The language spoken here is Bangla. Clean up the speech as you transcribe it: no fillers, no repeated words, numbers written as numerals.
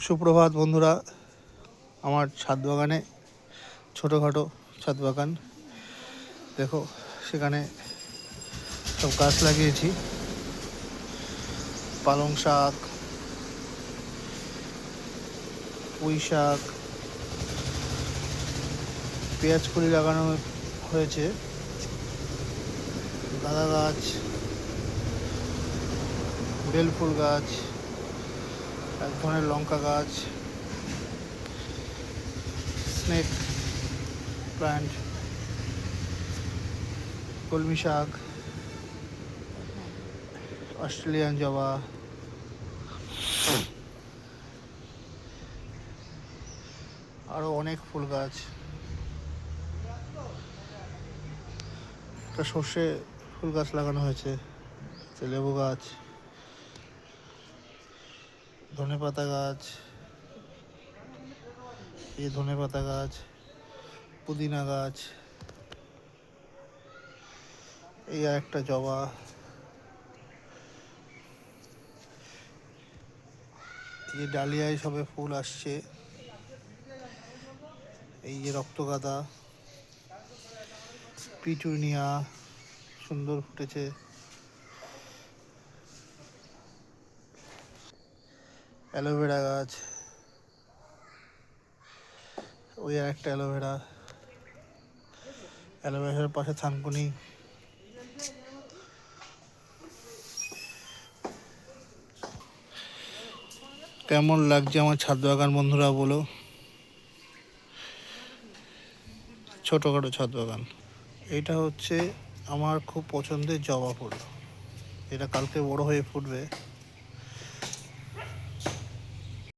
সুপ্রভাত বন্ধুরা। আমার ছাদ বাগানে ছোটোখাটো ছাদ বাগান দেখো, সেখানে সব গাছ লাগিয়েছি। পালং শাক, পুঁই শাক, পেঁয়াজ কলি লাগানো হয়েছে, গাঁদা গাছ, বেলফুল গাছ, এক ধরনের লঙ্কা গাছ, স্নেক প্ল্যান্ট, কলমি শাক, অস্ট্রেলিয়ান জবা, আরও অনেক ফুল গাছ। একটা সর্ষে ফুল গাছ লাগানো হয়েছে, লেবু গাছ, ধনেপাতা গাছ, এই ধনেপাতা গাছ, পুদিনা গাছ, এই আর একটা জবা, এই ডালিয়ায় সবে ফুল আসছে, এই যে রক্তগাঁদা, পিটুনিয়া সুন্দর ফুটেছে, অ্যালোভেরা গাছ, ওই আর একটা অ্যালোভেরার পাশে থানকুনি। কেমন লাগছে আমার ছাদ বাগান বন্ধুরা বলো? ছোটোখাটো ছাদ বাগান। এটা হচ্ছে আমার খুব পছন্দের জবা ফুল। এটা কালকে বড় হয়ে ফুটবে।